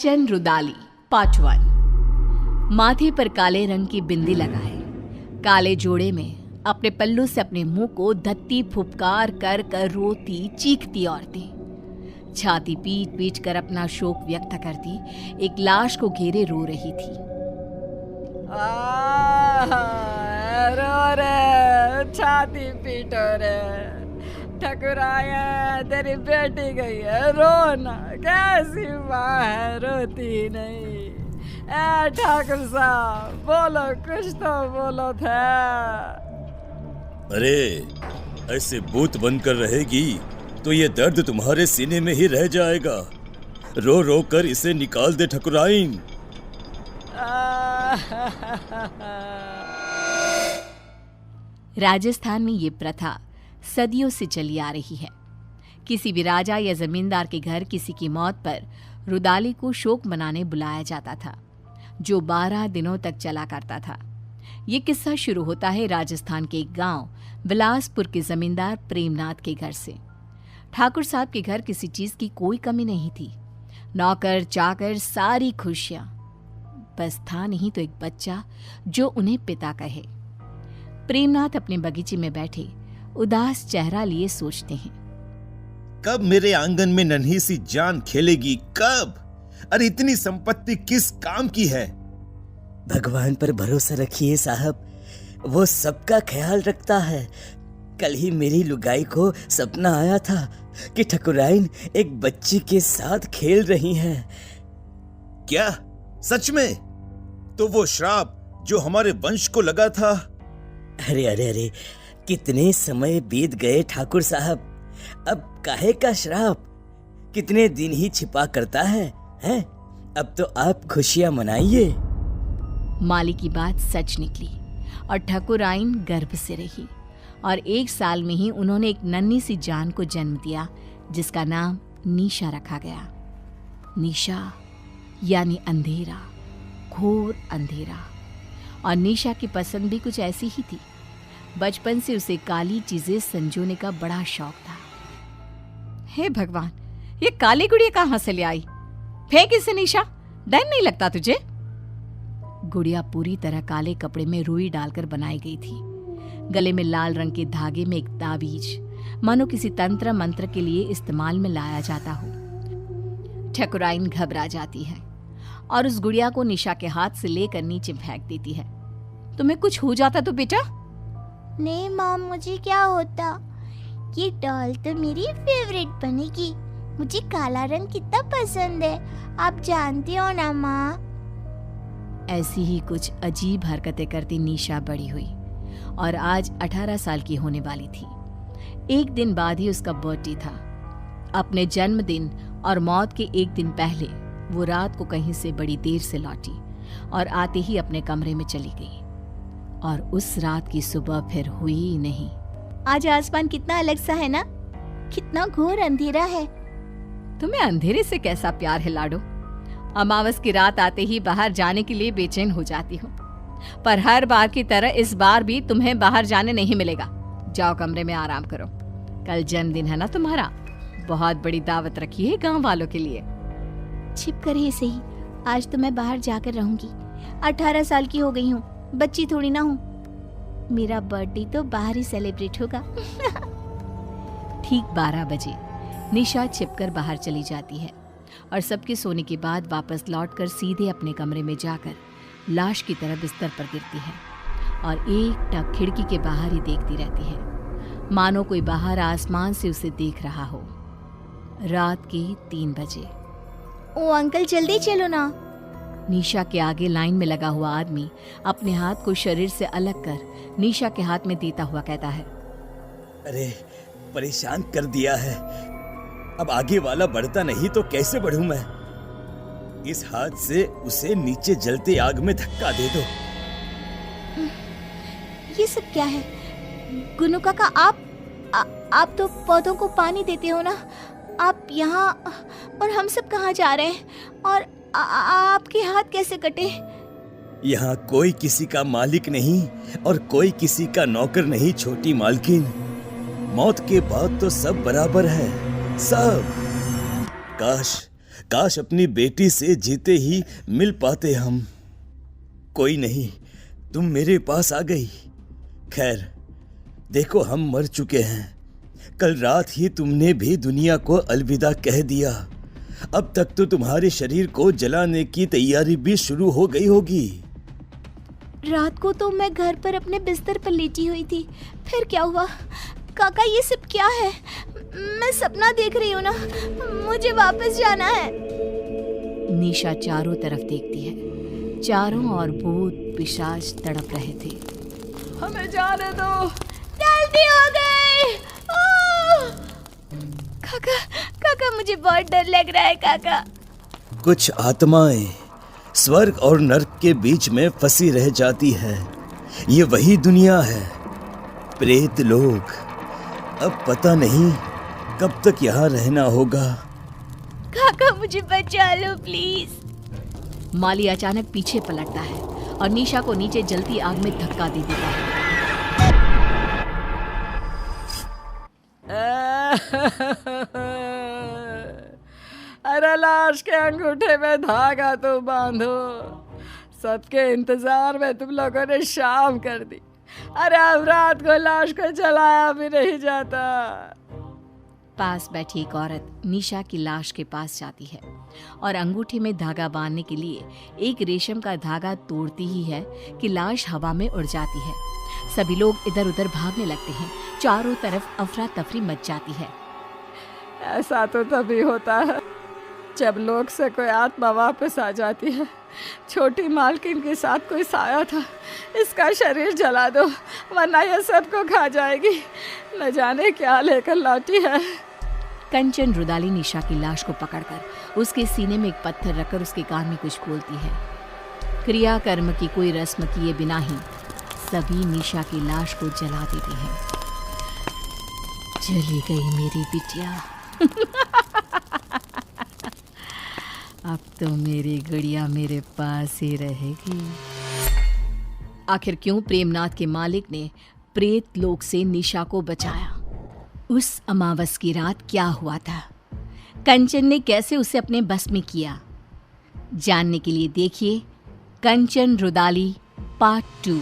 चंद rudali part 1। माथे पर काले रंग की बिंदी लगाए, काले जोड़े में अपने पल्लू से अपने मुंह को धत्ती फुफकार कर कर रोती चीखती औरतें छाती पीट पीट कर अपना शोक व्यक्त करती एक लाश को घेरे रो रही थी। रो रे, छाती पीटो रे, ठकुराया तेरी बेटी गई है, रोना, कैसी माँ है रोती नहीं। ए ठाकुर साहब बोलो, कुछ तो बोलो था। अरे ऐसे बूत बनकर रहेगी तो ये दर्द तुम्हारे सीने में ही रह जाएगा। रो रो कर इसे निकाल दे ठकुराइन। राजस्थान में ये प्रथा सदियों से चली आ रही है। किसी भी राजा या जमींदार के घर किसी की मौत पर रुदाली को शोक मनाने बुलाया जाता था, जो 12 दिनों तक चला करता था। ये किस्सा शुरू होता है राजस्थान के एक गांव बिलासपुर के जमींदार प्रेमनाथ के घर से। ठाकुर साहब के घर किसी चीज की कोई कमी नहीं थी, नौकर चाकर सारी खुशियां, बस था नहीं तो एक बच्चा जो उन्हें पिता कहे। प्रेमनाथ अपने बगीचे में बैठे उदास चेहरा लिए सोचते हैं, कब मेरे आंगन में नन्ही सी जान खेलेगी, कब? अरे इतनी संपत्ति किस काम की है? भगवान पर भरोसा रखिए साहब, वो सबका ख्याल रखता है। कल ही मेरी लुगाई को सपना आया था कि ठकुराइन एक बच्ची के साथ खेल रही हैं। क्या सच में? तो वो श्राप जो हमारे वंश को लगा था? अरे अरे अरे, कितने समय बीत गए ठाकुर साहब, अब काहे का श्राप? कितने दिन ही छिपा करता है, हैं? अब तो आप खुशियां मनाइए। माली की बात सच निकली और ठकुराइन गर्भ से रही और 1 साल में ही उन्होंने एक नन्ही सी जान को जन्म दिया, जिसका नाम निशा रखा गया। निशा यानी अंधेरा, घोर अंधेरा। और निशा की पसंद भी कुछ ऐसी ही थी। बचपन से उसे काली चीजें संजोने का बड़ा शौक था। हे भगवान, ये काली गुड़िया कहां से ले आई? फेंक इसे निशा, डर नहीं लगता तुझे? गुड़िया पूरी तरह काले कपड़े में रुई डालकर बनाई गई थी। गले में लाल रंग के धागे में एक ताबीज, मानो किसी तंत्र मंत्र के लिए इस्तेमाल में लाया जाता हो। ठकुराइन घबरा जाती है और उस गुड़िया को निशा के हाथ से लेकर नीचे फेंक देती है। तुम्हें कुछ हो जाता तो बेटा? नहीं माँ, मुझे क्या होता? ये डॉल तो मेरी फेवरेट बनेगी। मुझे काला रंग कितना पसंद है, आप जानती हो ना माँ। ऐसी ही कुछ अजीब हरकतें करती निशा बड़ी हुई और आज 18 साल की होने वाली थी। एक दिन बाद ही उसका बर्थडे था। अपने जन्मदिन और मौत के एक दिन पहले वो रात को कहीं से बड़ी देर से लौटी और आते ही अपने कमरे में चली गई। और उस रात की सुबह फिर हुई ही नहीं। आज आसमान कितना अलग सा है ना, कितना घोर अंधेरा है। तुम्हें अंधेरे से कैसा प्यार है लाडो? अमावस की रात आते ही बाहर जाने के लिए बेचैन हो जाती हूँ, पर हर बार की तरह इस बार भी तुम्हें बाहर जाने नहीं मिलेगा। जाओ कमरे में आराम करो। कल जन्मदिन है ना तुम्हारा, बहुत बड़ी दावत रखी है गांव वालों के लिए। छिप कर ही सही, आज तो मैं बाहर जाकर रहूंगी। 18 साल की हो गई हूँ, बच्ची थोड़ी ना हूँ। मेरा बर्थडे तो बाहर ही सेलिब्रेट होगा। ठीक 12 बजे निशा छिपकर बाहर चली जाती है और सबके सोने के बाद वापस लौटकर सीधे अपने कमरे में जाकर लाश की तरह बिस्तर पर गिरती है और एक टक खिड़की के बाहर ही देखती रहती है, मानो कोई बाहर आसमान से उसे देख रहा हो। रात के 3 बजे। ओ अंकल, जल्दी चलो ना। निशा के आगे लाइन में लगा हुआ आदमी अपने हाथ को शरीर से अलग कर निशा के हाथ में देता हुआ कहता है, अरे परेशान कर दिया है, अब आगे वाला बढ़ता नहीं तो कैसे बढ़ूं मैं? इस हाथ से उसे नीचे जलते आग में धक्का दे दो। ये सब क्या है? गुनु काका, आप तो पौधों को पानी देते हो ना, आप यहाँ, और हम सब कहाँ जा रहे हैं? और आपके हाथ कैसे कटे? यहाँ कोई किसी का मालिक नहीं और कोई किसी का नौकर नहीं छोटी मालकिन। मौत के बाद तो सब बराबर है, सब। काश काश अपनी बेटी से जीते ही मिल पाते हम। कोई नहीं, तुम मेरे पास आ गई। खैर, देखो हम मर चुके हैं। कल रात ही तुमने भी दुनिया को अलविदा कह दिया। अब तक तो तुम्हारे शरीर को जलाने की तैयारी भी शुरू हो गई होगी। रात को तो मैं घर पर अपने बिस्तर पर लेटी हुई थी, फिर क्या हुआ? काका, ये सब क्या है? मैं सपना देख रही हूँ ना, मुझे वापस जाना है। निशा चारों तरफ देखती है। चारों ओर भूत पिशाच तड़प रहे थे। हमें जाने दो। जल्दी हो गई। काका, काका, मुझे बहुत डर लग रहा है काका। कुछ आत्माएं स्वर्ग और नर्क के बीच में फंसी रह जाती है। ये वही दुनिया है, प्रेत लोग। अब पता नहीं कब तक यहाँ रहना होगा। काका, मुझे बचा लो प्लीज। माली अचानक पीछे पलटता है और निशा को नीचे जलती आग में धक्का दे देता है। अरे लाश के अंगूठे में धागा तो बांधो। सबके इंतजार में तुम लोगों ने शाम कर दी। अरे अब रात को लाश को जलाया भी नहीं जाता। पास बैठी एक औरत निशा की लाश के पास जाती है और अंगूठे में धागा बांधने के लिए एक रेशम का धागा तोड़ती ही है कि लाश हवा में उड़ जाती है। सभी लोग इधर उधर भागने लगते हैं। चारों तरफ अफरा तफरी मच जाती है। ऐसा तो तभी होता है जब लोग से कोई आत्मा वापस आ जाती है। छोटी मालकिन के साथ कोई साया था। इसका शरीर जला दो वरना यह सबको खा जाएगी। न जाने क्या लेकर लौटी है। कंचन रुदाली निशा की लाश को पकड़कर उसके सीने में एक पत्थर रखकर उसके कान में कुछ बोलती है। क्रियाकर्म की कोई रस्म किए बिना ही सभी निशा की लाश को जला देते हैं। चली गई मेरी बिटिया। अब तो मेरी गुड़िया मेरे पास ही रहेगी। आखिर क्यों प्रेमनाथ के मालिक ने प्रेत लोक से निशा को बचाया? उस अमावस की रात क्या हुआ था? कंचन ने कैसे उसे अपने बस में किया? जानने के लिए देखिए कंचन रुदाली पार्ट 2।